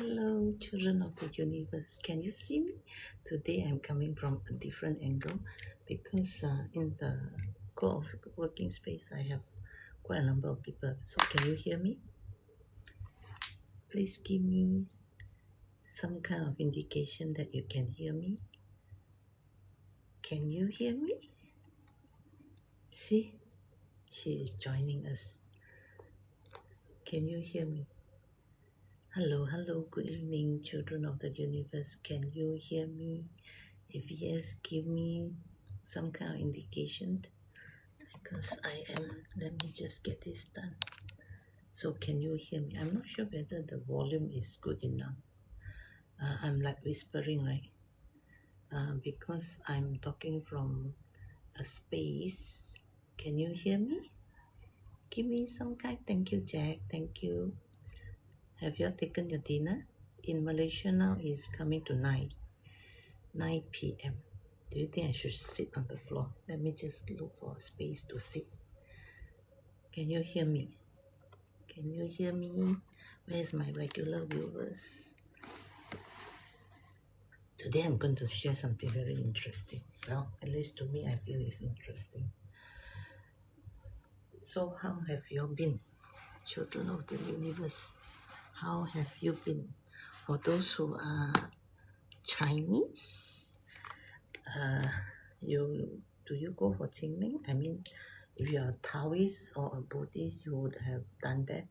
Hello, children of the universe. Can you see me? Today I'm coming from a different angle because in the co-working space I have quite a number of people. So can you hear me? Please give me some kind of indication that you can hear me. Can you hear me? See, she is joining us. Can you hear me? Hello, hello, good evening, children of the universe. Can you hear me? If yes, give me some kind of indication because let me just get this done. So can you hear me? I'm not sure whether the volume is good enough. I'm like whispering, right? Because I'm talking from a space. Can you hear me? Give me some kind. Thank you, Jack. Thank you. Have you taken your dinner? In Malaysia now is coming to 9 p.m. Do you think I should sit on the floor? Let me just look for a space to sit. Can you hear me? Can you hear me? Where's my regular viewers? Today I'm going to share something very interesting. Well, at least to me I feel it's interesting. So how have you been? Children of the universe, how have you been? For those who are Chinese, do you go for Qingming? I mean, if you are a Taoist or a Buddhist, you would have done that,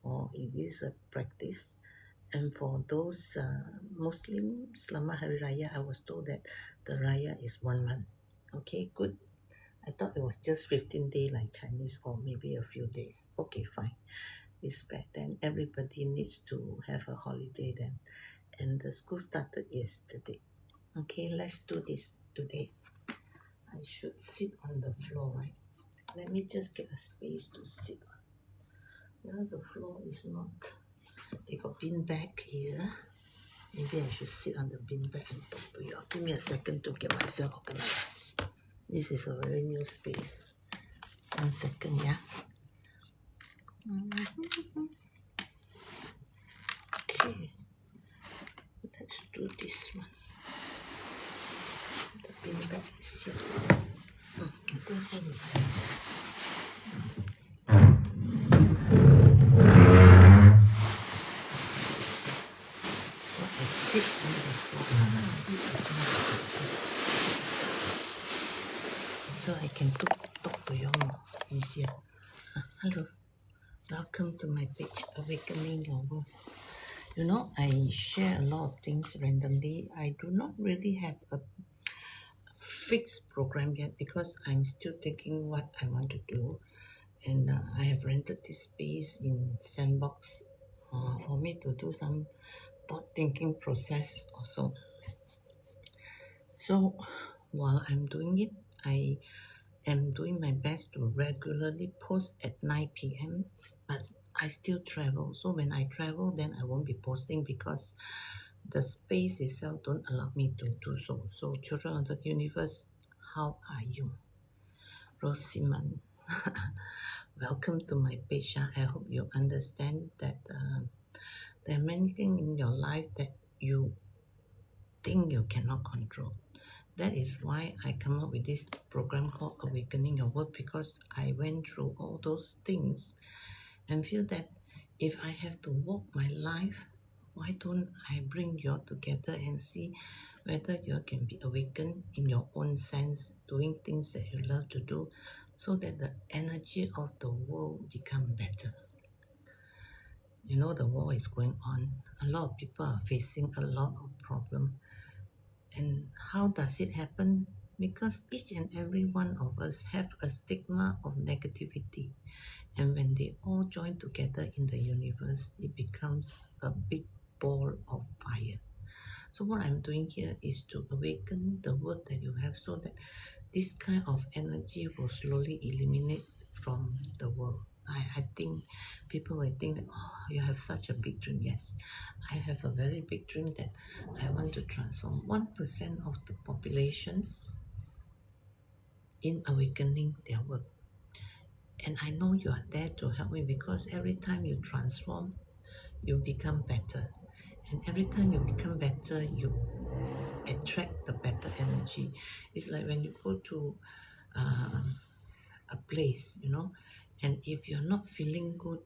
or it is a practice. And for those Muslims, Selamat Hari Raya, I was told that the Raya is 1 month. Okay, good. I thought it was just 15 days like Chinese, or maybe a few days. Okay, fine. It's bad. Then everybody needs to have a holiday then. And the school started yesterday. Okay, let's do this today. I should sit on the floor, right? Let me just get a space to sit on. Because the floor is not... They got bean bag here. Maybe I should sit on the bean bag and talk to you. Give me a second to get myself organized. This is a very new space. 1 second, yeah. Okay. Let's do this one. The bean bag is here. Go ahead. I sit on the floor. This is much easier. So I can talk to you more easier. Hello. Welcome to my page, Awakening Your Worth. You know, I share a lot of things randomly. I do not really have a fixed program yet because I'm still thinking what I want to do. And I have rented this space in Sandbox for me to do some thought thinking process also. So while I'm doing it, I am doing my best to regularly post at 9 p.m. But I still travel. So when I travel, then I won't be posting because the space itself don't allow me to do so. So children of the universe, how are you? Rosiman, welcome to my page. I hope you understand that there are many things in your life that you think you cannot control. That is why I come up with this program called Awakening Your Worth, because I went through all those things and feel that if I have to walk my life, why don't I bring you all together and see whether you can be awakened in your own sense, doing things that you love to do, so that the energy of the world become better. You know, the war is going on. A lot of people are facing a lot of problems. And how does it happen? Because each and every one of us have a stigma of negativity. And when they all join together in the universe, it becomes a big ball of fire. So what I'm doing here is to awaken the world that you have so that this kind of energy will slowly eliminate from the world. I think people will think that, oh, you have such a big dream. Yes, I have a very big dream that I want to transform 1% of the populations in awakening their world. And I know you are there to help me because every time you transform, you become better. And every time you become better, you attract the better energy. It's like when you go to a place, and if you're not feeling good,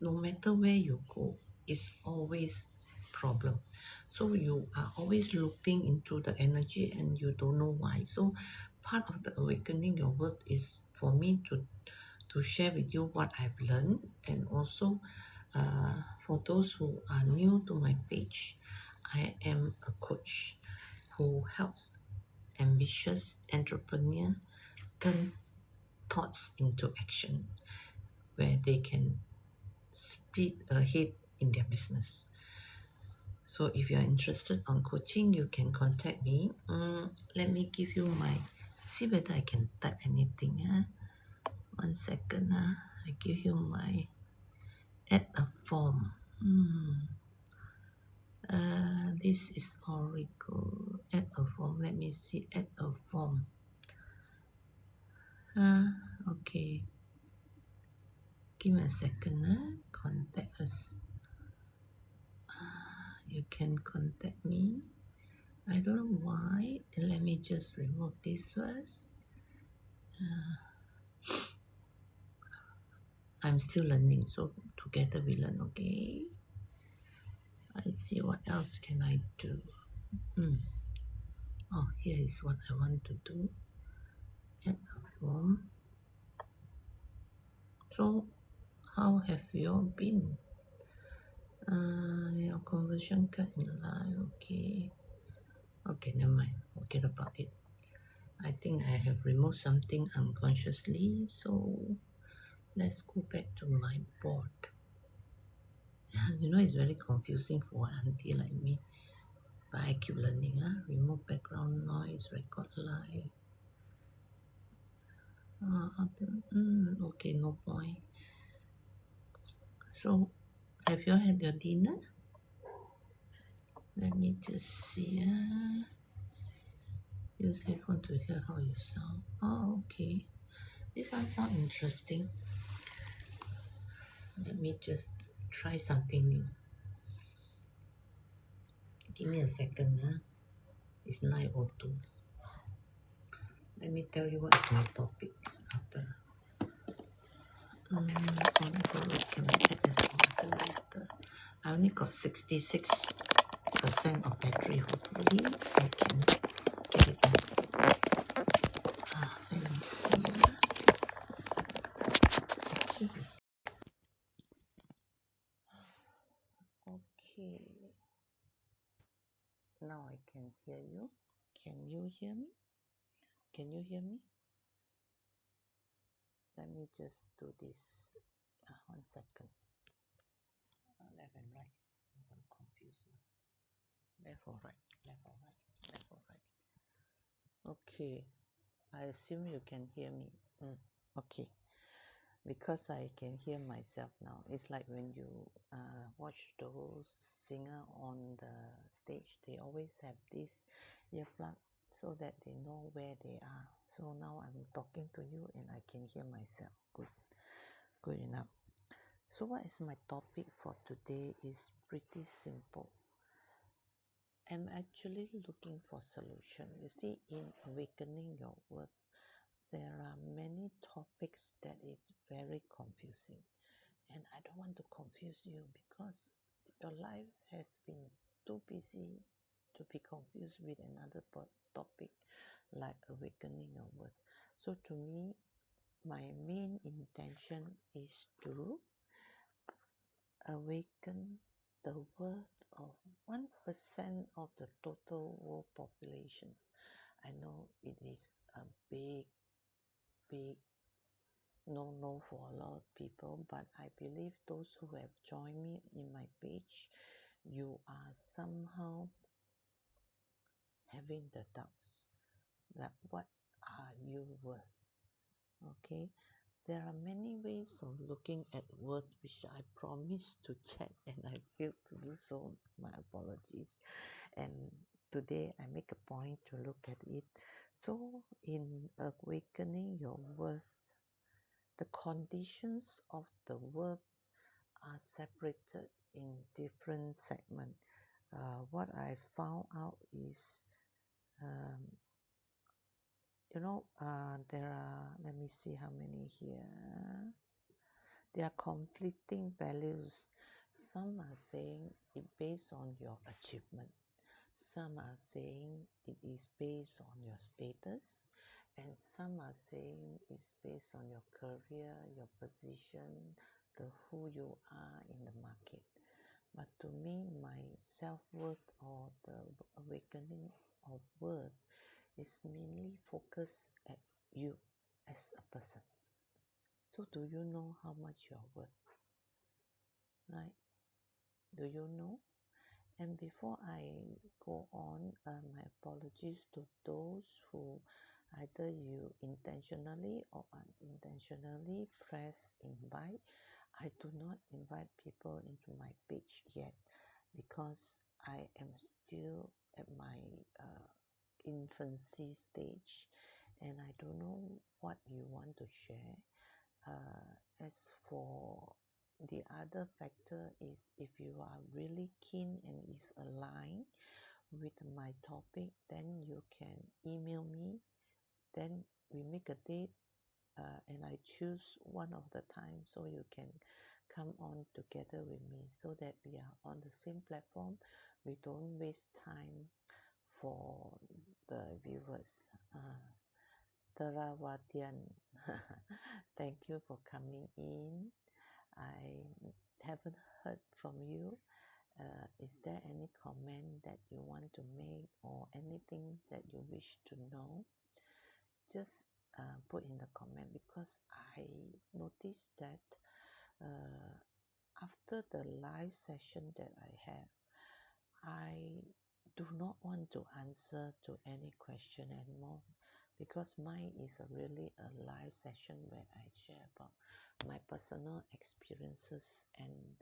no matter where you go, it's always problem. So you are always looping into the energy and you don't know why. So part of the awakening your worth is for me to share with you what I've learned, and also for those who are new to my page, I am a coach who helps ambitious entrepreneur turn thoughts into action where they can speed ahead in their business. So if you're interested on coaching, you can contact me. Let me give you my, see whether I can type anything. 1 second. I give you my, add a form. This is Oracle. Add a form. Let me see. Add a form. Okay. Give me a second. Contact us. You can contact me. I don't know why. Let me just remove this first. I'm still learning, so together we learn, okay? I see what else can I do. Oh, here is what I want to do. Add a form. So, how have you all been? Your conversion card in life, okay. Okay, never mind. Forget about it. I think I have removed something unconsciously, so let's go back to my board. It's very confusing for an auntie like me, but I keep learning. Remove background noise, record live. Okay, no point. So, have you had your dinner? Let me just see. Use headphone to hear how you sound. Oh, okay. This one sounds interesting. Let me just try something new. Give me a second. It's 9:02. Let me tell you what is my topic after. On the road, can I get this water later? I only got 66% of battery. Hopefully, I can get it back. Let me see. Okay. Now I can hear you. Can you hear me? Can you hear me? Let me just do this. 1 second. Left and right. I'm going to confuse you. Left or right? Left or right? Left or right? Okay. I assume you can hear me. Okay. Because I can hear myself now. It's like when you watch those singer on the stage, they always have this earplug so that they know where they are. So now I'm talking to you and I can hear myself. Good enough. So what is my topic for today is pretty simple. I'm actually looking for solution. You see, in awakening your worth, there are many topics that is very confusing. And I don't want to confuse you because your life has been too busy to be confused with another topic like awakening your worth. So to me, my main intention is to awaken the worth of 1% of the total world populations. I know it is a big no for a lot of people, but I believe those who have joined me in my page, you are somehow having the doubts that what are you worth? Okay, there are many ways of looking at worth which I promised to check and I failed to do so. My apologies. And today I make a point to look at it. So in awakening your worth, the conditions of the worth are separated in different segment. What I found out is, um, there are, let me see how many here. There are conflicting values. Some are saying it based on your achievement. Some are saying it is based on your status, and some are saying it's based on your career, your position, the who you are in the market. But to me, my self-worth or the awakening of worth is mainly focused at you as a person. So do you know how much you're worth? Right? Do you know? And before I go on, my apologies to those who either you intentionally or unintentionally press invite. I do not invite people into my page yet because I am still at my infancy stage and I don't know what you want to share. As for the other factor is if you are really keen and is aligned with my topic, then you can email me. Then we make a date and I choose one of the time so you can come on together with me so that we are on the same platform. We don't waste time for the viewers. Terawatian, thank you for coming in. I haven't heard from you. Is there any comment that you want to make or anything that you wish to know? Just put in the comment because I noticed that uh, after the live session that I have, I do not want to answer to any question anymore because mine is really a live session where I share about my personal experiences and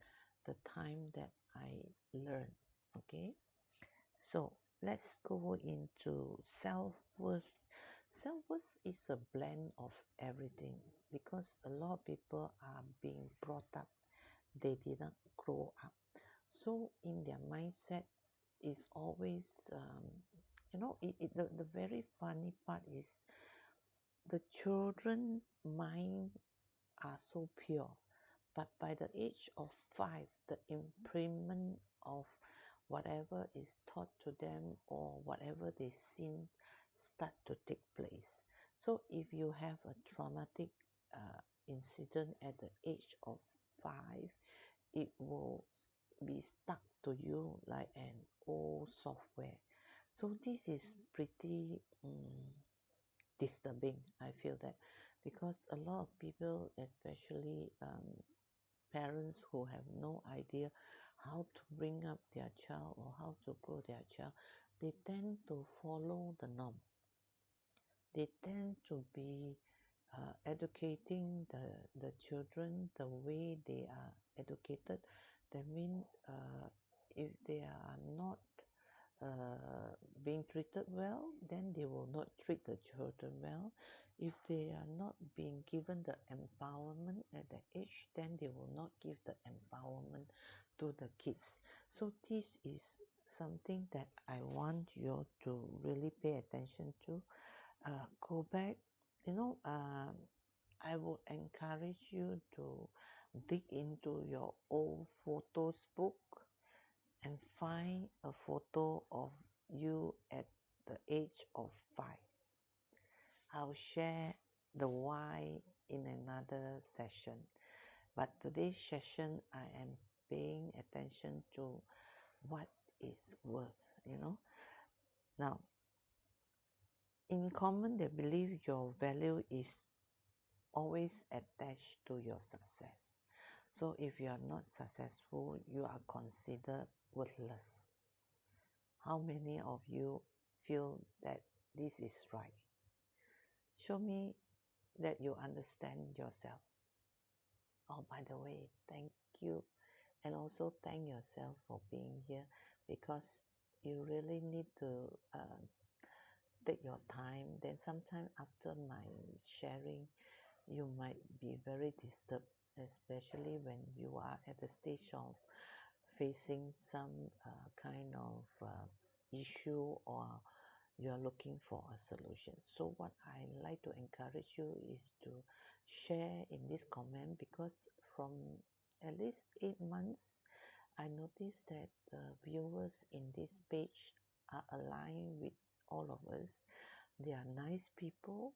the time that I learn. Okay, so let's go into self-worth. Self-worth is a blend of everything because a lot of people are being brought up, they didn't grow up, so in their mindset is always the very funny part is the children mind are so pure, but by the age of 5 the improvement of whatever is taught to them or whatever they seen start to take place. So if you have a traumatic incident at the age of 5, it will be stuck to you like an old software. So this is pretty disturbing, I feel that, because a lot of people, especially parents who have no idea how to bring up their child or how to grow their child, they tend to follow the norm. They tend to be educating the children the way they are educated. That means if they are not being treated well, then they will not treat the children well. If they are not being given the empowerment at the age, then they will not give the empowerment to the kids. So this is something that I want you to really pay attention to. Go back, I would encourage you to dig into your old photos book and find a photo of you at the age of 5. I'll share the why in another session. But today's session, I am paying attention to what is worth. Now, in common, they believe your value is always attached to your success. So if you are not successful, you are considered worthless. How many of you feel that this is right? Show me that you understand yourself. Oh, by the way, thank you. And also thank yourself for being here because you really need to take your time. Then sometime after my sharing, you might be very disturbed, especially when you are at the stage of facing some kind of issue or you're looking for a solution. So what I like to encourage you is to share in this comment, because from at least 8 months I noticed that the viewers in this page are aligned with all of us. They are nice people,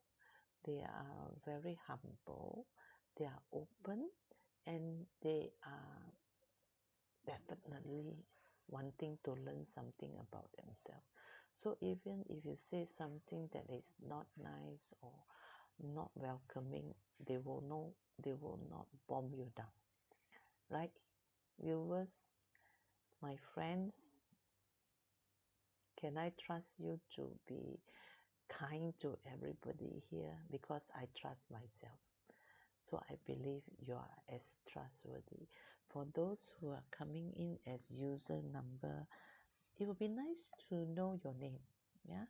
they are very humble, they are open, and they are definitely wanting to learn something about themselves. So even if you say something that is not nice or not welcoming, they will know, they will not bomb you down. Right? Viewers, my friends, can I trust you to be kind to everybody here? Because I trust myself. So I believe you are as trustworthy. For those who are coming in as user number, it would be nice to know your name. Yeah,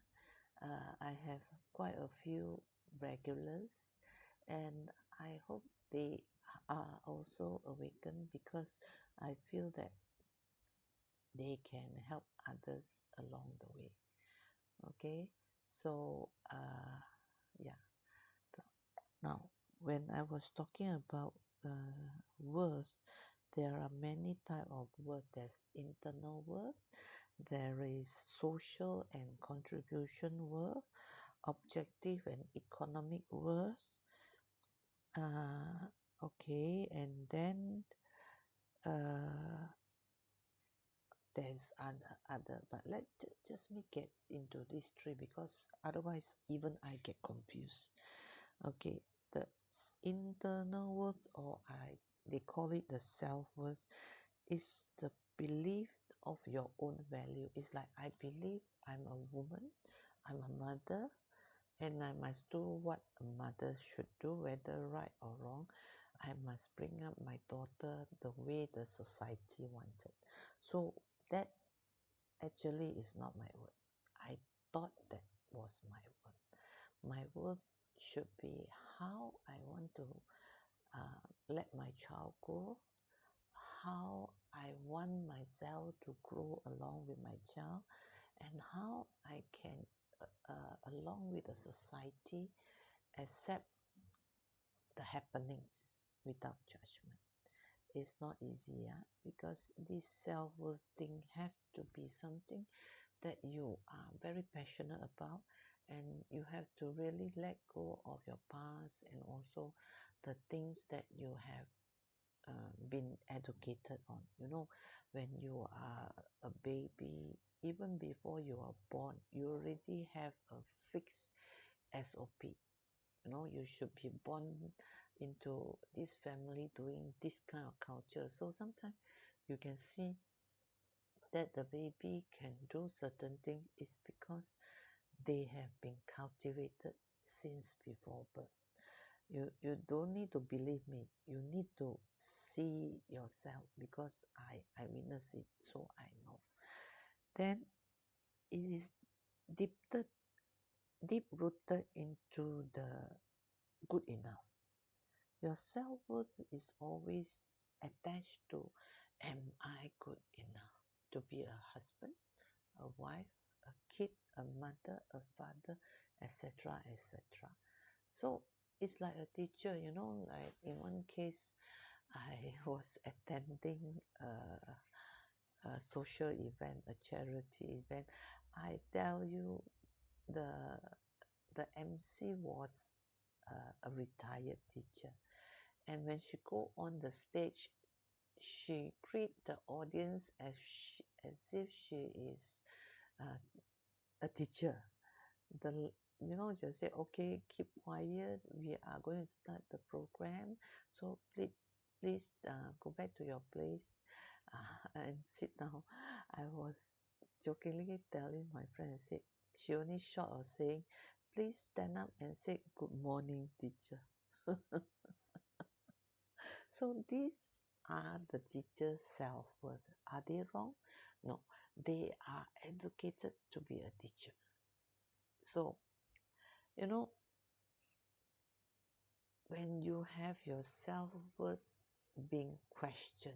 I have quite a few regulars, and I hope they are also awakened, because I feel that they can help others along the way. Okay, so yeah. Now, when I was talking about worth, there are many type of worth. There's internal worth, there is social and contribution worth, objective and economic worth. Uh, okay, and then uh, there's other, but just me get into these three, because otherwise even I get confused. Okay, the internal worth, or they call it the self-worth, is the belief of your own value. It's like, I believe I'm a woman, I'm a mother, and I must do what a mother should do, whether right or wrong. I must bring up my daughter the way the society wanted. So that actually is not my word. I thought that was my word. My word should be how I want to let my child grow, how I want myself to grow along with my child, and how I can, along with the society, accept the happenings without judgment. It's not easy, yeah? Because this self-worth thing have to be something that you are very passionate about, and you have to really let go of your past and also the things that you have been educated on. You know, when you are a baby, even before you are born, you already have a fixed SOP. You know, you should be born into this family doing this kind of culture. So sometimes you can see that the baby can do certain things is because they have been cultivated since before birth. You don't need to believe me. You need to see yourself, because I witness it, so I know. Then it is deep deep rooted into the good enough. Your self-worth is always attached to, am I good enough to be a husband, a wife, a kid, a mother, a father, etc., etc. So it's like a teacher, you know, like in one case, I was attending a social event, a charity event. I tell you, the the MC was a retired teacher, and when she go on the stage, she greet the audience as if she is uh, a teacher. The just say, okay, keep quiet, we are going to start the program, so please go back to your place and sit down. I was jokingly telling my friend, I said, she only short of saying, please stand up and say good morning, teacher. So these are the teacher's self-worth. Are they wrong? No, they are educated to be a teacher. So you know, when you have your self-worth being questioned,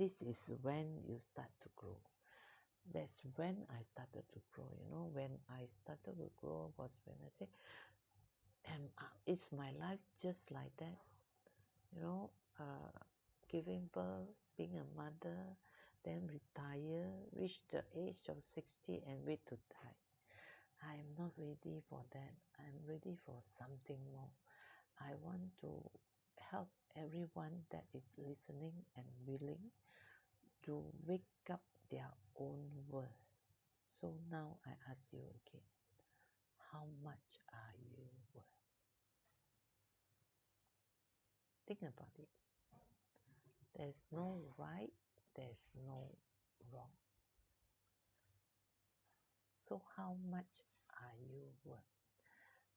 this is when you start to grow. That's when I started to grow. When I started to grow was when I said, is my life just like that? You know, uh, giving birth, being a mother, then retire, reach the age of 60 and wait to die. I am not ready for that. I'm ready for something more. I want to help everyone that is listening and willing to wake up their own worth. So now I ask you again, how much are you worth? Think about it. There's no right, there's no wrong. So how much are you worth?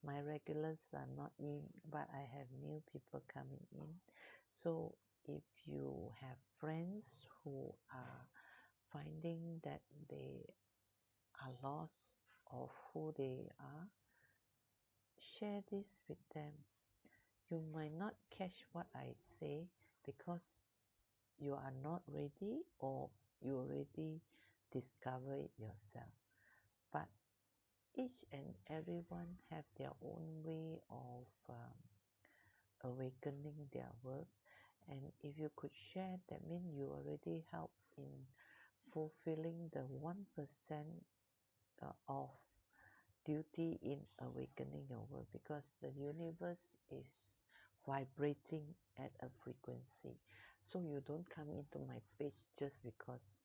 My regulars are not in, but I have new people coming in. So if you have friends who are finding that they are lost of who they are, share this with them. You might not catch what I say because you are not ready or you already discover it yourself. But each and everyone have their own way of awakening their work. And if you could share, that means you already help in fulfilling the 1% of duty in awakening your world, because the universe is vibrating at a frequency. So you don't come into my page just because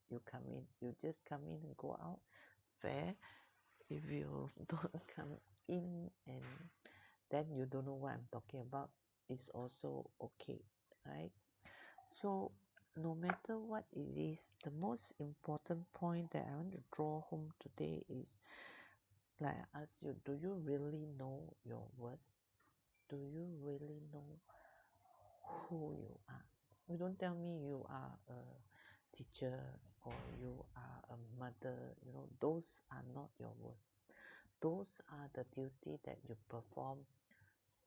you come in. You just come in and go out. Fair. If you don't come in and then you don't know what I'm talking about, it's also okay, right? So no matter what it is, the most important point that I want to draw home today is, like I ask you, do you really know your worth? Do you really know who you are? You don't tell me you are a teacher or you are a mother. Those are not your worth. Those are the duty that you perform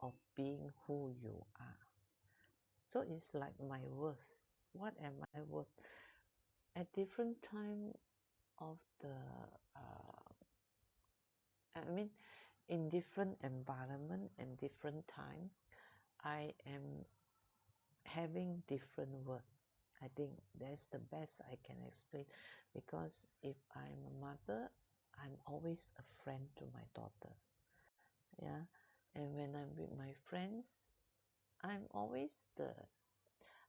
of being who you are. So it's like my worth. What am I worth? At different time of the, in different environment and different time, I am having different worth. I think that's the best I can explain, because if I'm a mother, I'm always a friend to my daughter. Yeah. And when I'm with my friends, I'm always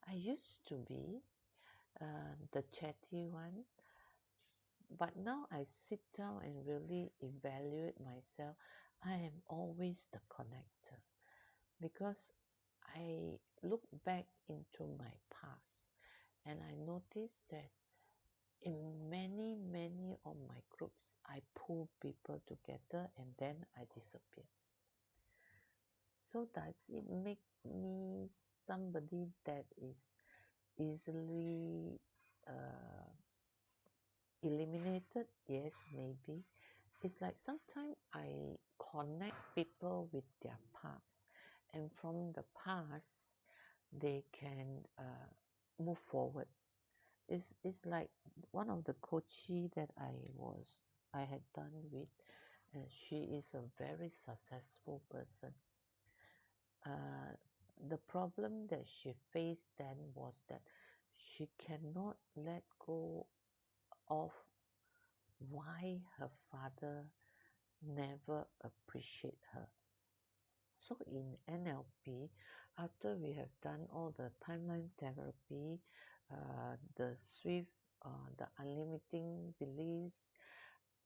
I used to be the chatty one, but now I sit down and really evaluate myself. I am always the connector, because I look back into my past and I notice that in many, many of my groups, I pull people together and then I disappear. So does it make me somebody that is easily eliminated? Yes, maybe. It's like sometimes I connect people with their past, and from the past, they can move forward. It's like one of the coachee that I had done with, and she is a very successful person. The problem that she faced then was that she cannot let go of why her father never appreciate her. So in NLP, after we have done all the timeline therapy, the swift, the unlimiting beliefs,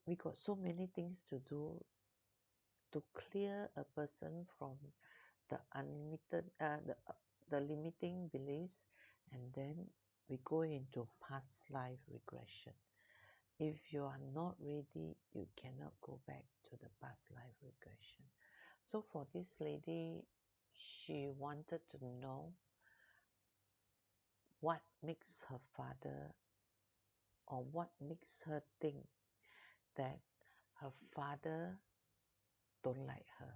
we got so many things to do to clear a person from the unlimited, the limiting beliefs, and then we go into past life regression. If you are not ready, you cannot go back to the past life regression. So for this lady, she wanted to know what makes her father, or what makes her think that her father don't like her.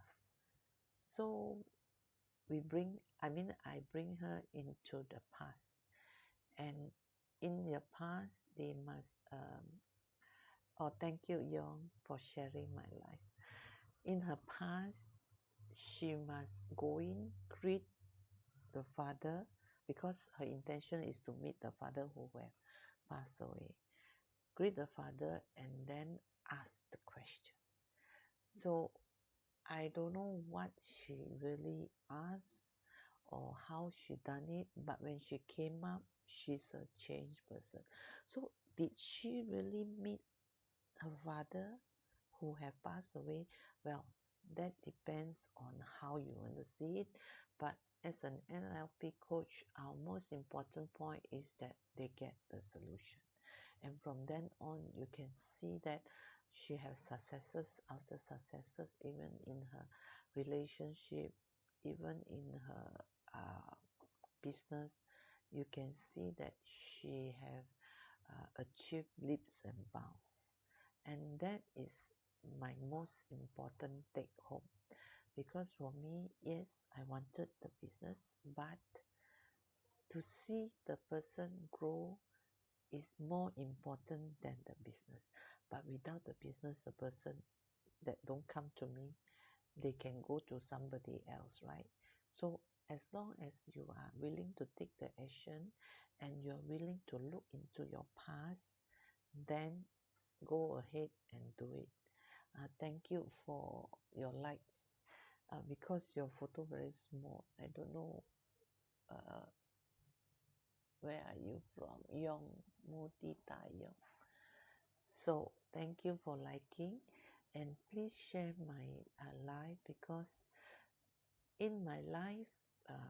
So I bring her into the past, and in the past they must oh, thank you Young for sharing my life. In her past she must go in, greet the father, because her intention is to meet the father who have passed away. Greet the father and then ask the question. So I don't know what she really asked or how she done it, but when she came up, she's a changed person. So did she really meet her father who have passed away? Well, that depends on how you want to see it. But as an NLP coach, our most important point is that they get the solution. And from then on, you can see that she has successes after successes, even in her relationship, even in her business. You can see that she have achieved leaps and bounds. And that is my most important take home. Because for me, yes, I wanted the business, but to see the person grow is more important than the business. But without the business, the person that don't come to me, they can go to somebody else, right? So as long as you are willing to take the action and you're willing to look into your past, then go ahead and do it. Thank you for your likes. Because your photo very small, I don't know uh, where are you from. Yong Modi Taeyong. So thank you for liking, and please share my live, because in my live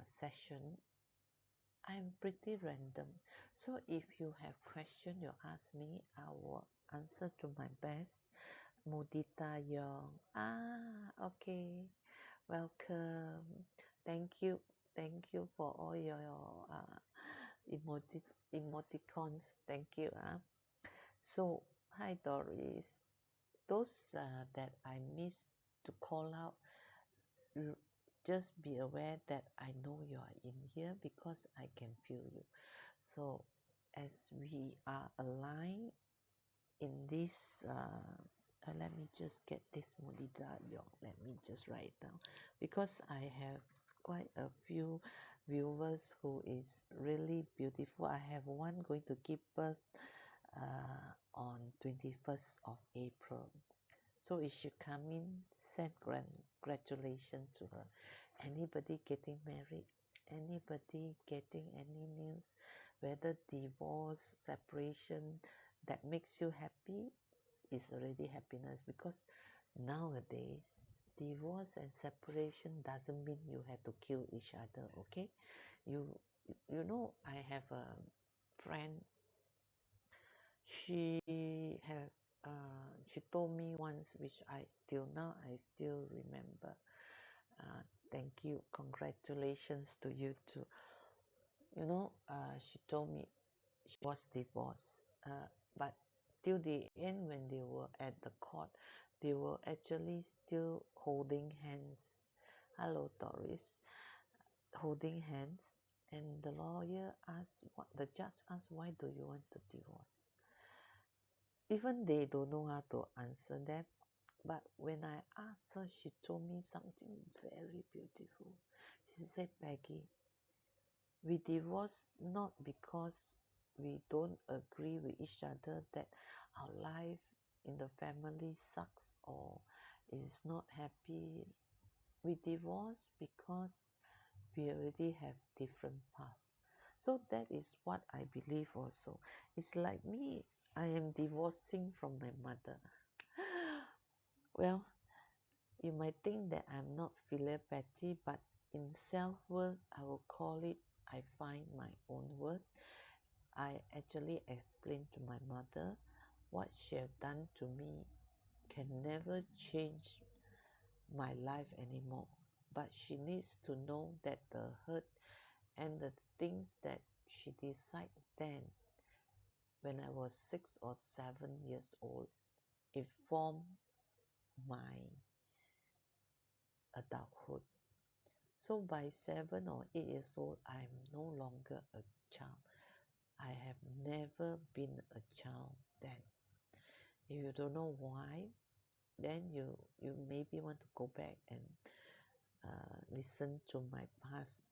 session I'm pretty random. So if you have question you ask me, I will answer to my best. Mudita Young. Okay. Welcome. Thank you for all your emoticons. Thank you. So, hi Doris. Those that I missed to call out, just be aware that I know you are in here because I can feel you. So, as we are aligned in this, let me just get this Mudita Yong. Let me just write it down, because I have quite a few viewers who is really beautiful. I have one going to give birth on 21st of April. So if she come in, send congratulations to her. Anybody getting married? Anybody getting any news? Whether divorce, separation, that makes you happy is already happiness. Because nowadays, divorce and separation doesn't mean you have to kill each other, okay? You, you know, I have a friend. She told me once, which I till now I still remember. Thank you, congratulations to you too. You know, she told me she was divorced, but till the end when they were at the court, they were actually still holding hands. Hello, Doris. Holding hands, and the lawyer asked, what the judge asked, why do you want to divorce? Even they don't know how to answer that. But when I asked her, she told me something very beautiful. She said, Peggy, we divorce not because we don't agree with each other that our life in the family sucks or is not happy. We divorce because we already have different paths. So that is what I believe also. It's like me, I am divorcing from my mother. Well, you might think that I'm not filial piety, but in self-worth, I will call it I find my own worth. I actually explained to my mother what she have done to me can never change my life anymore. But she needs to know that the hurt and the things that she decided then, when I was 6 or 7 years old, it formed my adulthood. So by 7 or 8 years old, I'm no longer a child. I have never been a child then. If you don't know why, then you maybe want to go back and listen to my past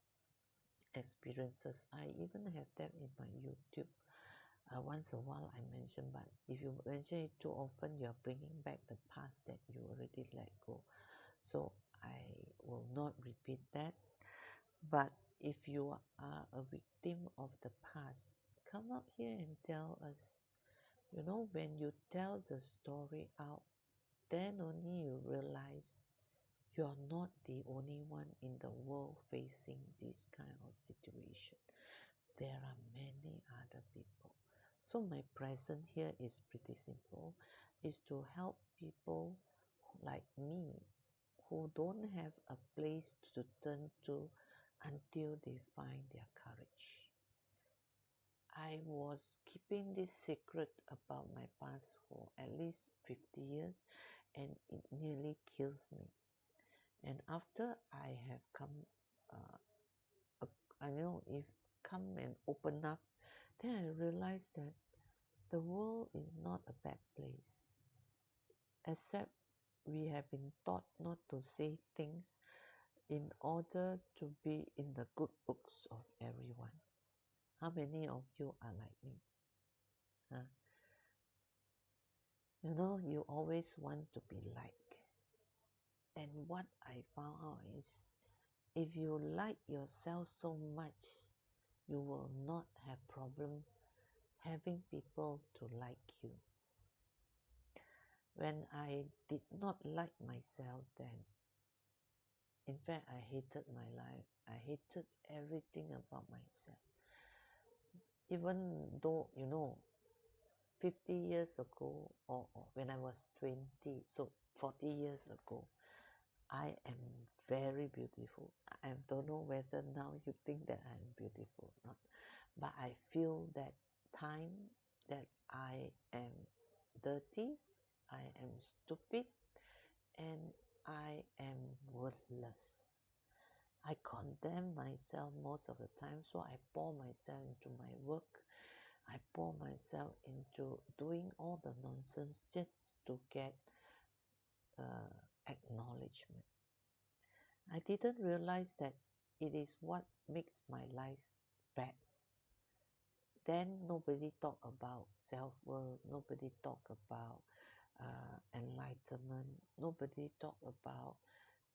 experiences. I even have that in my YouTube. Once a while I mention, but if you mention it too often, you are bringing back the past that you already let go. So I will not repeat that. But if you are a victim of the past, come up here and tell us. You know, when you tell the story out, then only you realize you are not the only one in the world facing this kind of situation. There are many other people. So my present here is pretty simple, is to help people like me who don't have a place to turn to until they find their courage. I was keeping this secret about my past for at least 50 years and it nearly kills me. And after I have come, I know if come and open up, then I realized that the world is not a bad place, except we have been taught not to say things in order to be in the good books of everyone. How many of you are like me? Huh? You know, you always want to be liked. And what I found out is if you like yourself so much, you will not have problem having people to like you. When I did not like myself then, in fact, I hated my life. I hated everything about myself. Even though, 50 years ago or when I was 20, so 40 years ago, I am very beautiful. I don't know whether now you think that I am beautiful or not, but I feel that time that I am dirty, I am stupid, and I am worthless. I condemn myself most of the time, so I pour myself into my work. I pour myself into doing all the nonsense just to get acknowledgement. I didn't realize that it is what makes my life bad. Then nobody talk about self-worth, nobody talk about enlightenment, nobody talk about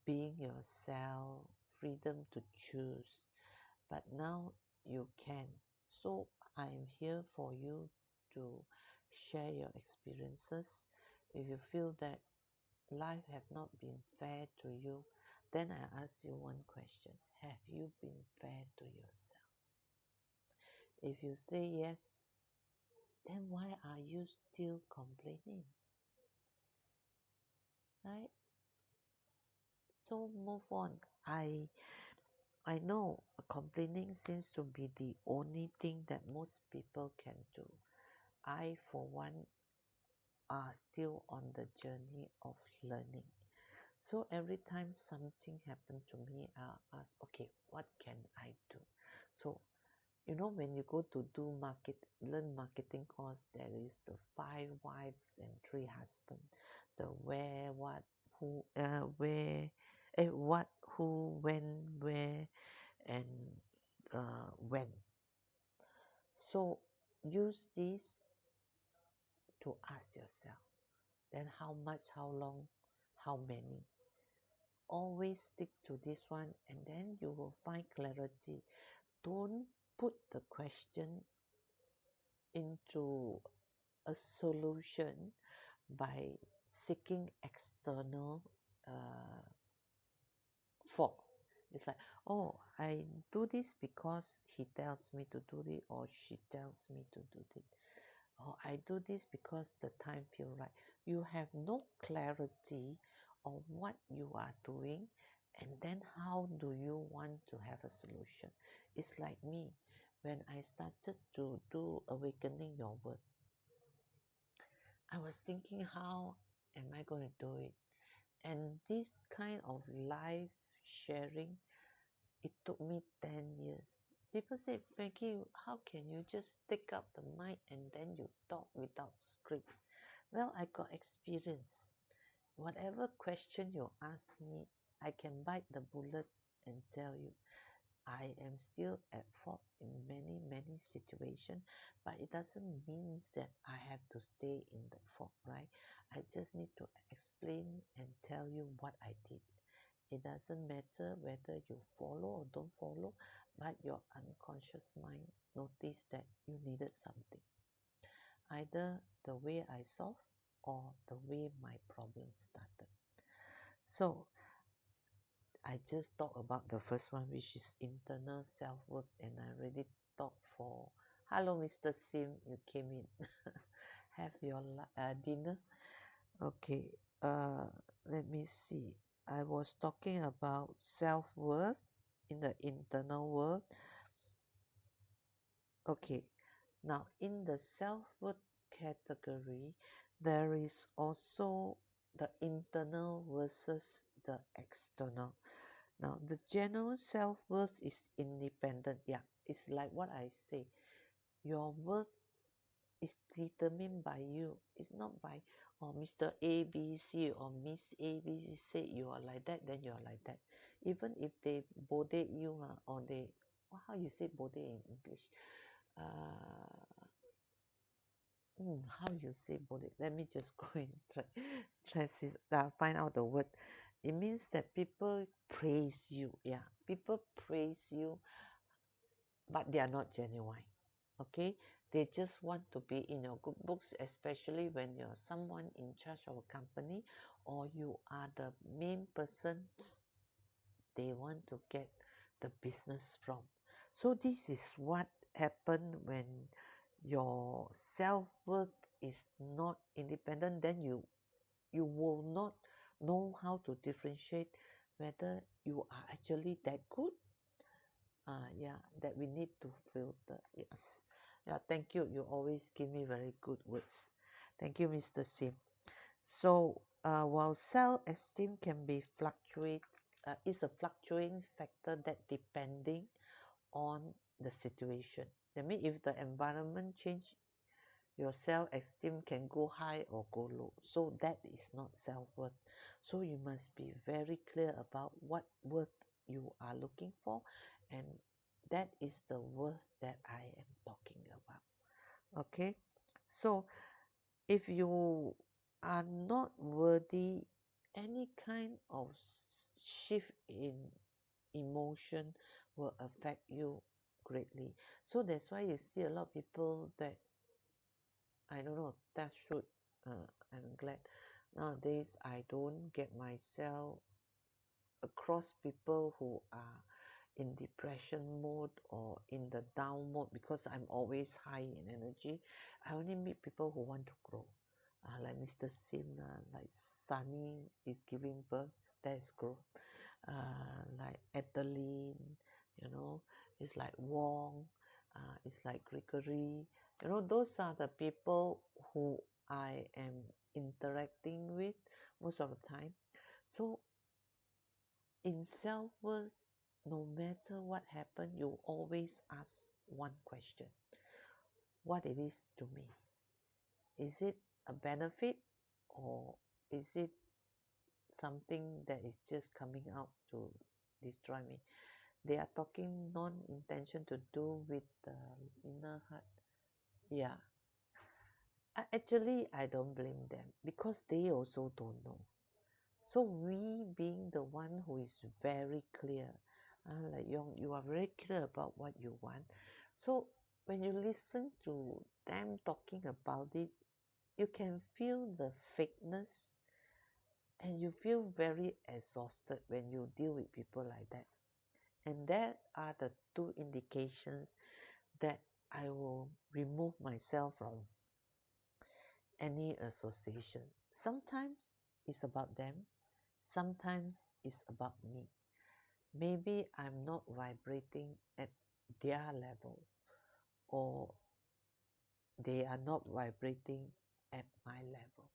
being yourself, freedom to choose. But now you can. So I'm here for you to share your experiences. If you feel that life have not been fair to you, then I ask you one question. Have you been fair to yourself? If you say yes, then why are you still complaining? Right? So move on. I know complaining seems to be the only thing that most people can do. I, for one, are still on the journey of learning. So every time something happened to me, I'll ask, okay, what can I do? So, when you go to learn marketing course, there is the 5 wives and 3 husbands, the where, what, who, where, what, who, when, where, and when. So use this to ask yourself, then how much, how long, how many. Always stick to this one and then you will find clarity. Don't put the question into a solution by seeking external uh, fault. It's like, oh, I do this because he tells me to do it or she tells me to do it. Or I do this because the time feels right. You have no clarity on what you are doing and then how do you want to have a solution. It's like me. When I started to do Awakening Your Word, I was thinking, how am I going to do it? And this kind of live sharing, it took me 10 years. People say, Maggie, how can you just take up the mic and then you talk without script? Well, I got experience. Whatever question you ask me, I can bite the bullet and tell you I am still at fault in many, many situations, but it doesn't mean that I have to stay in the fault, right? I just need to explain and tell you what I did. It doesn't matter whether you follow or don't follow, but your unconscious mind noticed that you needed something. Either the way I solve or the way my problem started. So I just talked about the first one, which is internal self-worth, and I already talked for. Hello, Mr. Sim, you came in. Have your dinner? Okay. Uh, Let me see. I was talking about self-worth in the internal world. Okay. Now, in the self-worth category, there is also the internal versus the external. Now, the general self worth is independent. Yeah, it's like what I say. Your worth is determined by you. It's not by Mr. ABC or Miss ABC said you are like that, then you are like that. Even if they bodate you, or they, how you say bodate in English? How you say bodate? Let me just go and find out the word. It means that people praise you. Yeah, people praise you, but they are not genuine. Okay, they just want to be in your good books, especially when you're someone in charge of a company or you are the main person they want to get the business from. So this is what happened when your self-worth is not independent. Then you will not know how to differentiate whether you are actually that good. Yeah, that we need to filter. Yes. Yeah, thank you. You always give me very good words. Thank you, Mr. Sim. So, while self-esteem can be is a fluctuating factor that depending on the situation. That means if the environment change, your self-esteem can go high or go low. So that is not self-worth. So you must be very clear about what worth you are looking for, and that is the worth that I am talking about. Okay, so if you are not worthy, any kind of shift in emotion will affect you greatly. So that's why you see a lot of people that, I don't know, that should, I'm glad nowadays I don't get myself across people who are in depression mode or in the down mode, because I'm always high in energy. I only meet people who want to grow, like Mr. Sim, like Sunny is giving birth, that is growth. Like Adeline, you know, it's like Wong, it's like Gregory. You know, those are the people who I am interacting with most of the time. So in self-worth, no matter what happened, you always ask one question: what it is to me? Is it a benefit, or is it something that is just coming out to destroy me? They are talking non-intention to do with the inner heart. Yeah, actually I don't blame them, because they also don't know. So we being the one who is very clear, like you are very clear about what you want. So when you listen to them talking about it, you can feel the fakeness, and you feel very exhausted when you deal with people like that. And that are the two indications that I will remove myself from any association. Sometimes it's about them, sometimes it's about me. Maybe I'm not vibrating at their level, or they are not vibrating at my level.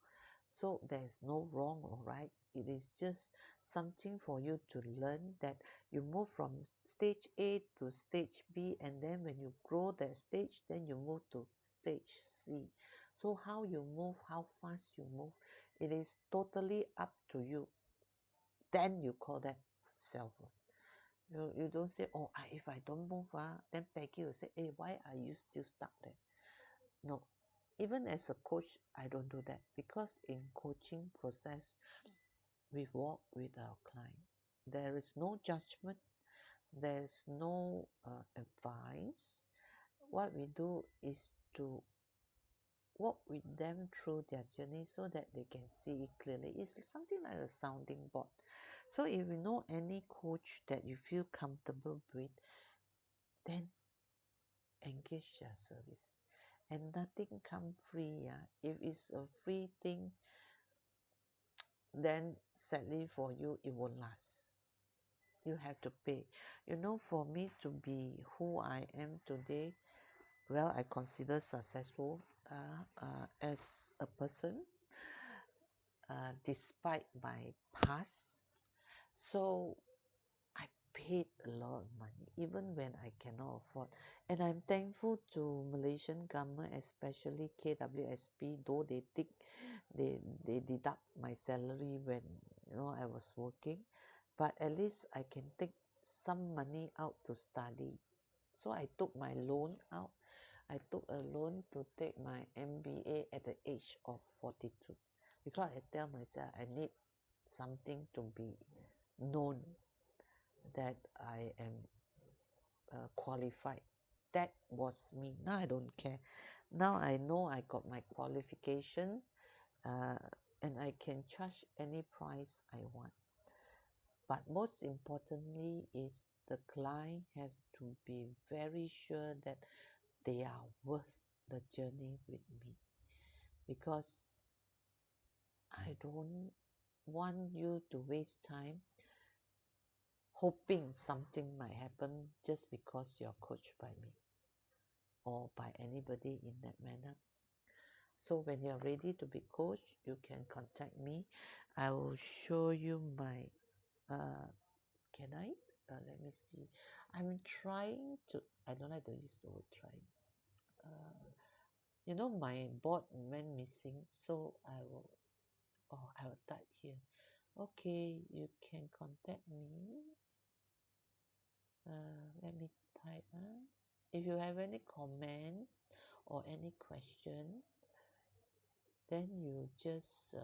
So there's no wrong or right. It is just something for you to learn that you move from stage A to stage B, and then when you grow that stage, then you move to stage C. So how you move, how fast you move, it is totally up to you. Then you call that self-worth. You don't say, oh, if I don't move, then Peggy will say, hey, why are you still stuck there? No. Even as a coach, I don't do that, because in coaching process, we walk with our client. There is no judgment. There's no advice. What we do is to walk with them through their journey so that they can see it clearly. It's something like a sounding board. So if you know any coach that you feel comfortable with, then engage their service. And nothing come free. Yeah? If it's a free thing, then sadly for you, it won't last. You have to pay. For me to be who I am today, well, I consider successful as a person, despite my past. So I paid a lot of money, even when I cannot afford. And I'm thankful to Malaysian government, especially KWSP, though they deduct my salary when I was working, but at least I can take some money out to study. So I took my loan out. I took a loan to take my MBA at the age of 42, because I tell myself I need something to be known that I am qualified. That was me. Now I don't care. Now I know I got my qualification, uh, and I can charge any price I want. But most importantly is the client have to be very sure that they are worth the journey with me, because I don't want you to waste time hoping something might happen just because you're coached by me or by anybody in that manner. So when you're ready to be coached, you can contact me. I will show you my can I let me see. I'm trying to, I don't like to use the word trying. My board went missing, so I will type here. Okay, you can contact me. Let me type. If you have any comments or any question, then you just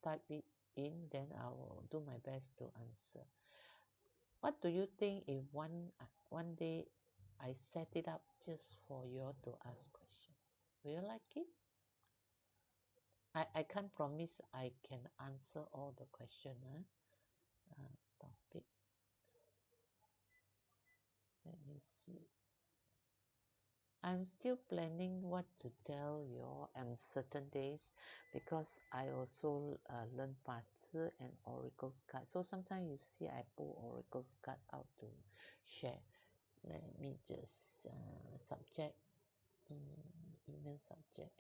type it in, then I will do my best to answer. What do you think if one day I set it up just for you to ask question? Will you like it? I can't promise I can answer all the question. Topic. Let me see. I'm still planning what to tell you on certain days, because I also learn Bazi and Oracle's card. So sometimes you see I pull Oracle's card out to share. Let me just subject, email subject.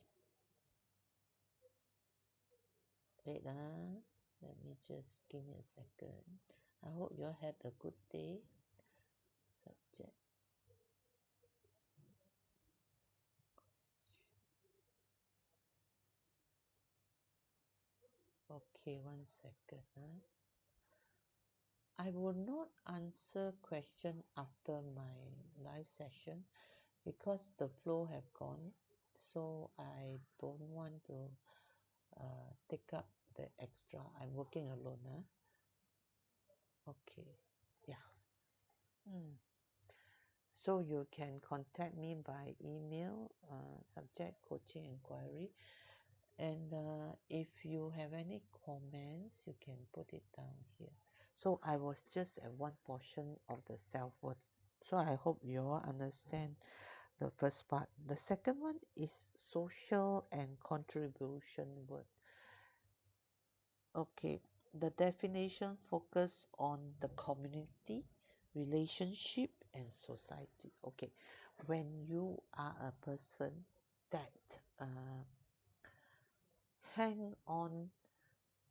Wait, let me just give me a second. I hope you all had a good day. Subject. Okay, 1 second. I will not answer question after my live session, because the flow have gone, so I don't want to take up the extra. I'm working alone. Okay, yeah. So you can contact me by email, subject coaching inquiry, and if you have any comments, you can put it down here. So I was just at one portion of the self-worth, so I hope you all understand the first part. The second one is social and contribution worth. Okay, the definition focus on the community, relationship, and society. Okay, when you are a person that hang on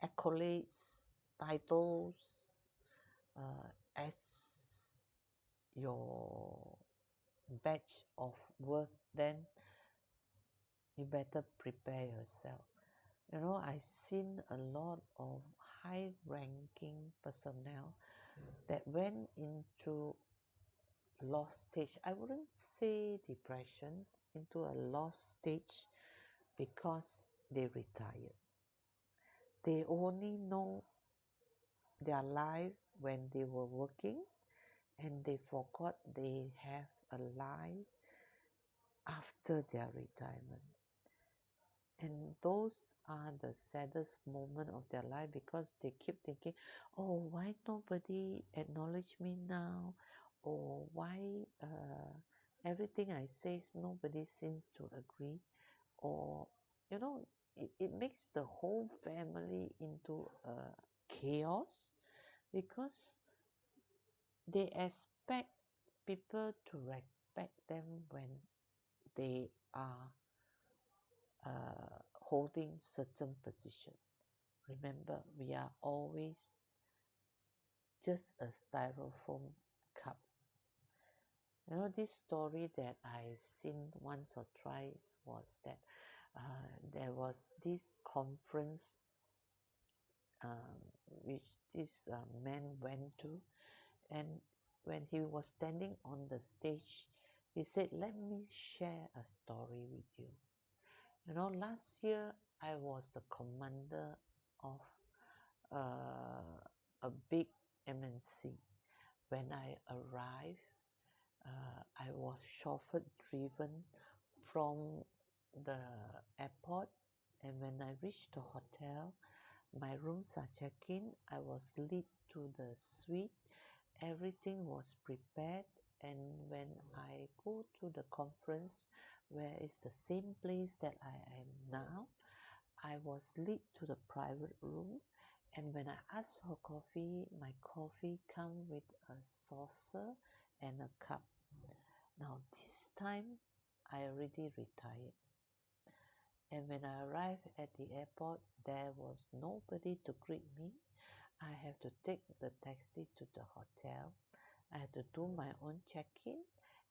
accolades, titles as your badge of worth, then you better prepare yourself. You know, I've seen a lot of high ranking personnel that went into lost stage. I wouldn't say depression, into a lost stage because they retired. They only know their life when they were working, and they forgot they have a life after their retirement. And those are the saddest moment of their life, because they keep thinking, oh, why nobody acknowledge me now, or why everything I say nobody seems to agree, or you know, it makes the whole family into a chaos, because they expect people to respect them when they are holding certain position. Remember, we are always just a styrofoam cup. You know, this story that I've seen once or twice was that there was this conference um, which this man went to, and when he was standing on the stage, he said, "Let me share a story with you. You know, last year I was the commander of a big MNC. When I arrived, I was chauffeur driven from the airport, and when I reached the hotel, my rooms are check-in. I was led to the suite. Everything was prepared, and when I go to the conference, where is the same place that I am now, I was led to the private room, and when I asked for coffee, my coffee come with a saucer and a cup. Now this time, I already retired, and when I arrived at the airport, there was nobody to greet me. I have to take the taxi to the hotel. I had to do my own check-in,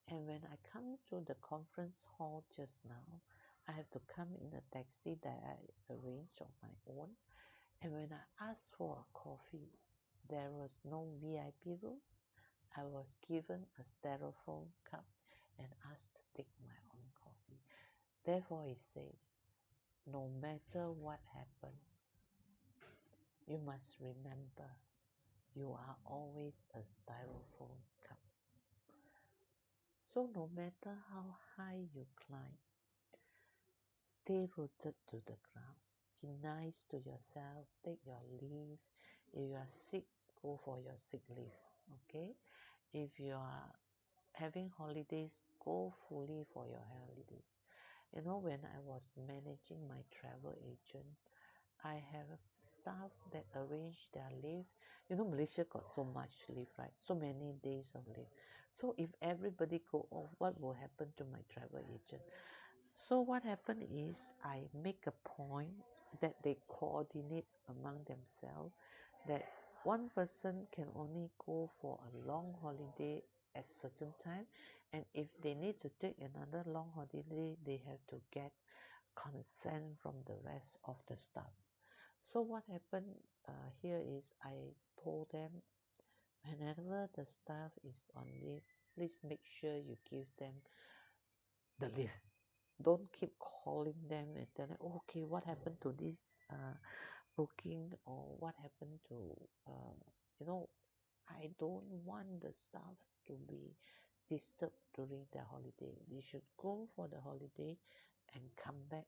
and when I come to the conference hall just now, I have to come in a taxi that I arranged on my own. And when I asked for a coffee, there was no VIP room. I was given a styrofoam cup and asked to take my own coffee. Therefore, it says, no matter what happened, you must remember you are always a styrofoam cup. So no matter how high you climb, stay rooted to the ground. Be nice to yourself. Take your leave. If you are sick, go for your sick leave. Okay? If you are having holidays, go fully for your holidays. You know, when I was managing my travel agent, I have staff that arrange their leave. You know, Malaysia got so much leave, right? So many days of leave. So if everybody go off, what will happen to my travel agent? So what happened is I make a point that they coordinate among themselves, that one person can only go for a long holiday at certain time, and if they need to take another long holiday, they have to get consent from the rest of the staff. So what happened here is I told them, whenever the staff is on leave, please make sure you give them the leave. Don't keep calling them and tell them, oh, okay, what happened to this booking, or what happened to, you know, I don't want the staff to be disturbed during their holiday. They should go for the holiday and come back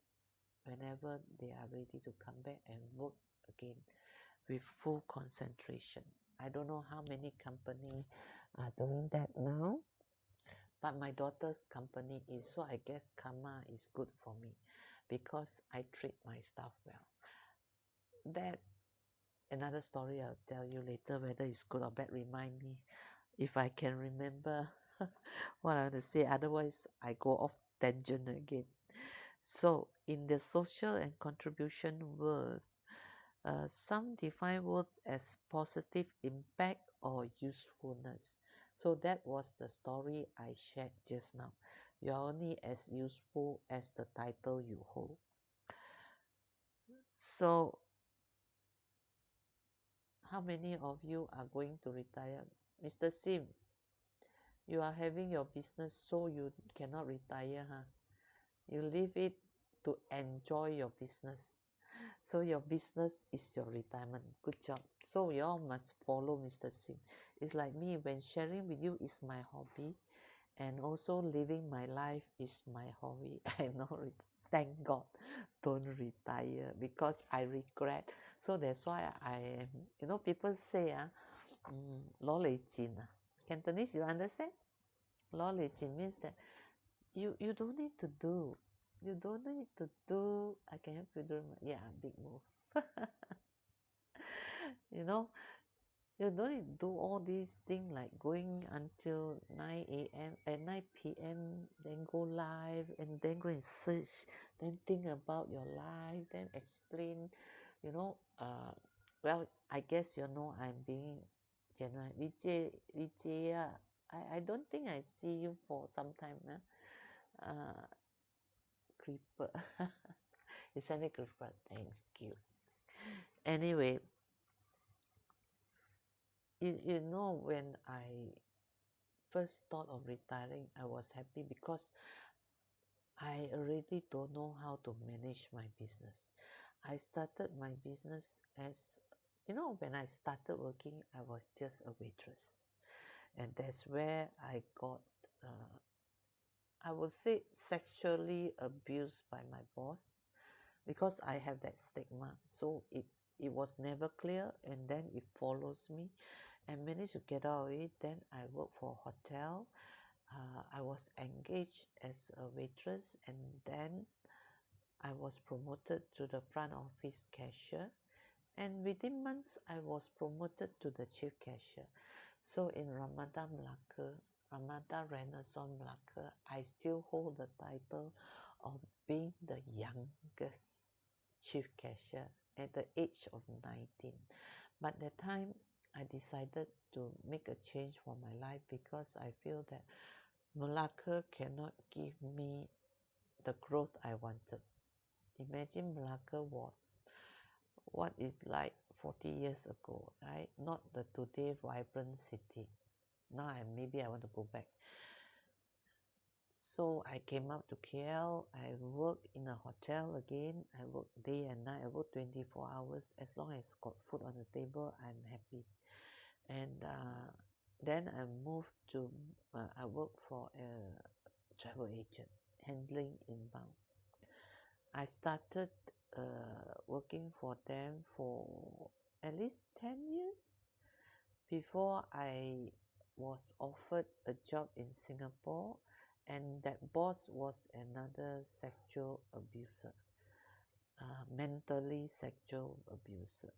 whenever they are ready to come back and work again with full concentration. I don't know how many companies are doing that now, but my daughter's company is, so I guess karma is good for me because I treat my staff well. That another story I'll tell you later, whether it's good or bad. Remind me if I can remember what I want to say. Otherwise, I go off tangent again. So, in the social and contribution world, some define worth as positive impact or usefulness. So, that was the story I shared just now. You're only as useful as the title you hold. So, how many of you are going to retire? Mr. Sim, you are having your business so you cannot retire, huh? You leave it to enjoy your business. So your business is your retirement. Good job. So you all must follow Mr. Sim. It's like me, when sharing with you is my hobby, and also living my life is my hobby. I know it. Thank God, don't retire because I regret. So that's why I am. People say lo lei jin Cantonese, you understand? Lo lei jin means that you don't need to do. You don't need to do. I can help you do. Yeah, big move. you know, you don't need to do all these things like going until 9 a.m. at 9 p.m. then go live and then go and search, then think about your life, then explain. You know, well, I guess I'm being general. Vijay, I don't think I see you for some time. Creeper. You sent me creeper. Thanks, cute. Anyway, when I first thought of retiring, I was happy because I already don't know how to manage my business. I started my business as when I started working, I was just a waitress, and that's where I got, I would say, sexually abused by my boss because I have that stigma. So it was never clear, and then it follows me. I managed to get out of it. Then I worked for a hotel. I was engaged as a waitress, and then I was promoted to the front office cashier. And within months, I was promoted to the chief cashier. So in Ramadan Melaka, Ramadan Renaissance Melaka, I still hold the title of being the youngest chief cashier at the age of 19. But that time, I decided to make a change for my life because I feel that Malacca cannot give me the growth I wanted. Imagine Malacca was what is like 40 years ago, right? Not the today vibrant city. Now maybe I want to go back. So I came up to KL. I worked in a hotel again. I work day and night. I work 24 hours. As long as got food on the table, I'm happy. And then I moved to. I worked for a travel agent handling inbound. I started working for them for at least 10 years before I was offered a job in Singapore, and that boss was another sexual abuser, mentally sexual abuser,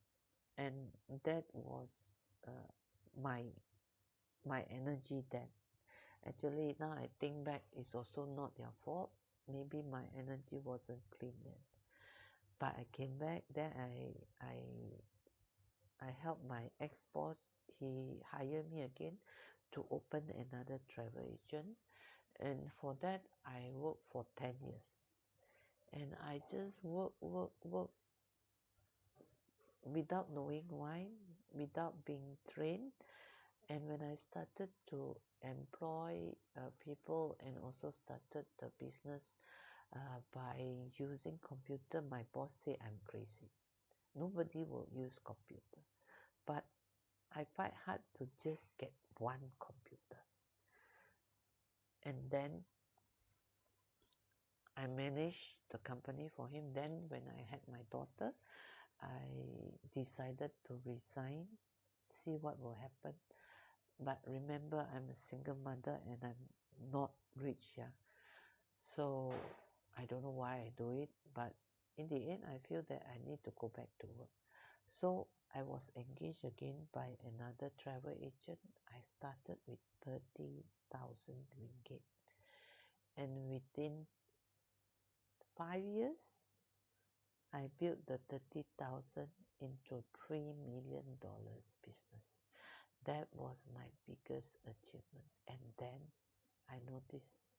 and that was my energy then. Actually, now I think back, it's also not their fault. Maybe my energy wasn't clean then. But I came back. Then I helped my ex-boss. He hired me again to open another travel agent, and for that I worked for 10 years. And I just work without knowing why, without being trained. And when I started to employ people and also started the business by using computer, my boss said I'm crazy. Nobody will use computer. But I find hard to just get one computer. And then I managed the company for him. Then when I had my daughter, I decided to resign, see what will happen. But remember, I'm a single mother and I'm not rich, yeah. So I don't know why I do it, but in the end, I feel that I need to go back to work. So I was engaged again by another travel agent. I started with 30,000 ringgit, and within 5 years, I built the 30,000 into $3 million business. That was my biggest achievement. And then I noticed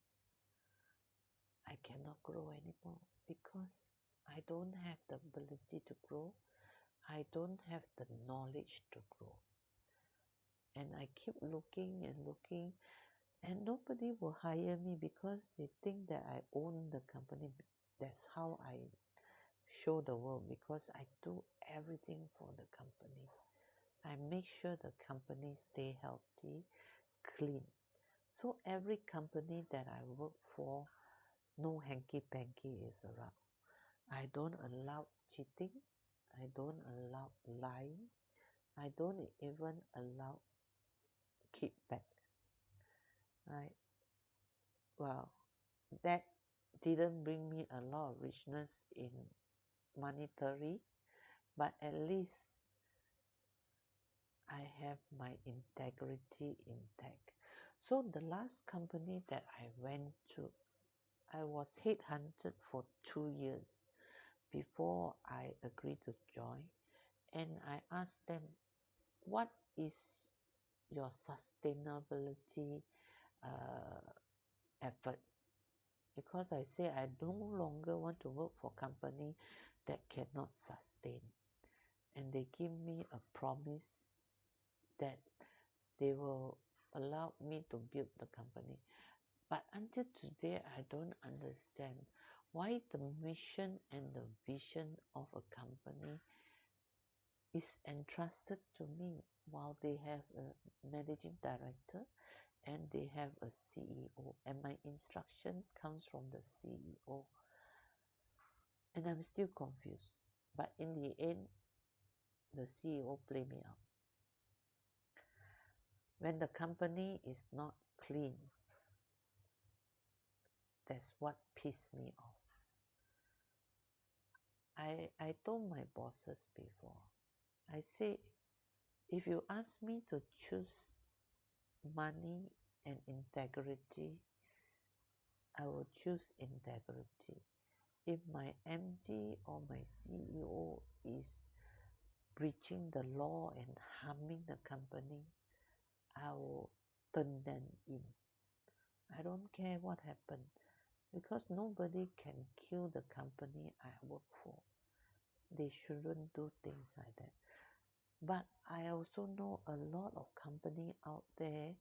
I cannot grow anymore because I don't have the ability to grow. I don't have the knowledge to grow. And I keep looking and looking, and nobody will hire me because they think that I own the company. That's how I show the world, because I do everything for the company. I make sure the company stay healthy, clean. So every company that I work for, no hanky-panky is around. I don't allow cheating. I don't allow lying. I don't even allow kickbacks. Right? Well, that didn't bring me a lot of richness in monetary, but at least I have my integrity intact. So the last company that I went to, I was headhunted for 2 years before I agreed to join. And I asked them, what is your sustainability effort? Because I say I no longer want to work for a company that cannot sustain. And they give me a promise that they will allow me to build the company. But until today, I don't understand why the mission and the vision of a company is entrusted to me while they have a managing director and they have a CEO, and my instruction comes from the CEO. And I'm still confused. But in the end, the CEO played me out. When the company is not clean, that's what pissed me off. I told my bosses before, I say, if you ask me to choose money and integrity, I will choose integrity. If my MD or my CEO is breaching the law and harming the company, I will turn them in. I don't care what happened, because nobody can kill the company I work for. They shouldn't do things like that. But I also know a lot of company out there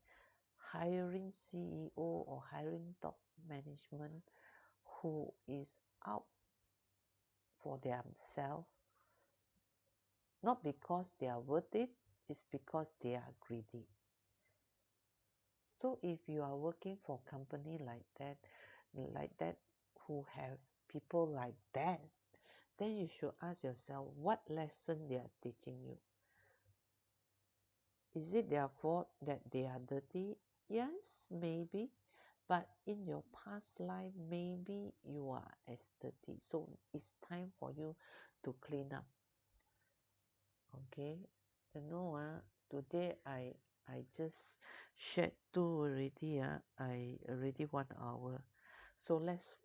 hiring CEO or hiring top management who is out for themselves, not because they are worth it, it's because they are greedy. So if you are working for a company like that who have people like that, then you should ask yourself what lesson they are teaching you. Is it their fault that they are dirty? Yes, maybe. But in your past life, maybe you are as dirty. So it's time for you to clean up. Okay? Today I just shared two already. I already 1 hour. So let's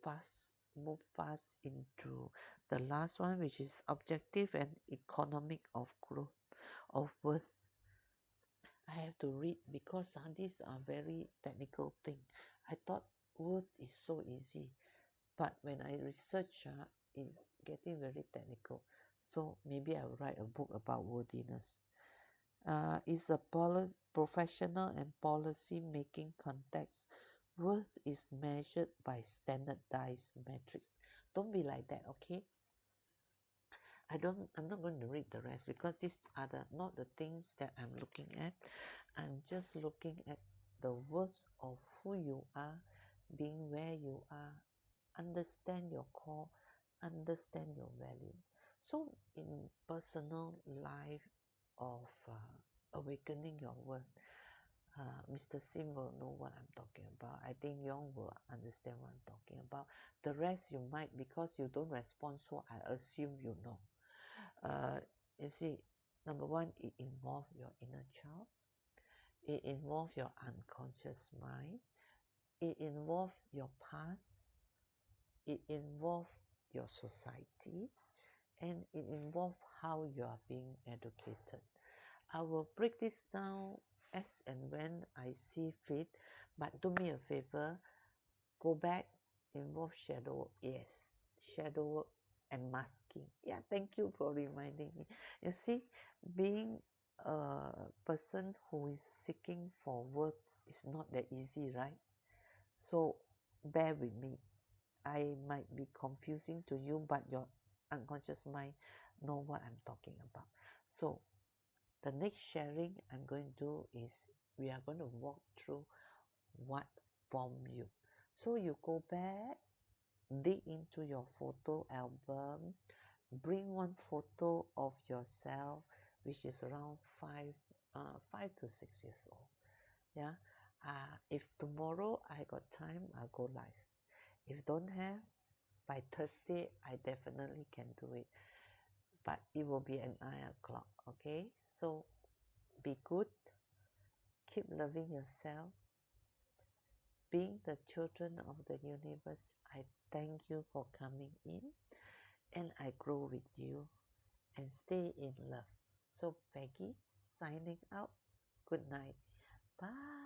move fast into the last one, which is objective and economic of growth of worth. I have to read because these are very technical thing. I thought word is so easy, but when I research, it's getting very technical. So maybe I'll write a book about wordiness. It's a professional and policy making context. Worth is measured by standardized metrics. Don't be like that, okay? I'm not going to read the rest because these are not the things that I'm looking at. I'm just looking at the worth of who you are, being where you are, understand your core, understand your value. So in personal life of awakening your worth, Mr. Sim will know what I'm talking about. I think Yong will understand what I'm talking about. The rest you might, because you don't respond, so I assume you know. You see, number one, it involves your inner child. It involves your unconscious mind. It involves your past. It involves your society, and it involves how you are being educated. I will break this down as and when I see fit, but do me a favor, go back, involve shadow work. Yes, shadow work and masking. Yeah, thank you for reminding me. You see, being a person who is seeking for work is not that easy, right? So bear with me. I might be confusing to you, but your unconscious mind know what I'm talking about. So the next sharing I'm going to do is we are going to walk through what formed you. So you go back, dig into your photo album, bring one photo of yourself which is around 5 to 6 years old. Yeah. If tomorrow I got time, I'll go live. If don't have, by Thursday I definitely can do it. But it will be at 9 o'clock. Okay. So be good. Keep loving yourself. Being the children of the universe, I thank you for coming in, and I grow with you and stay in love. So Peggy signing out. Good night. Bye.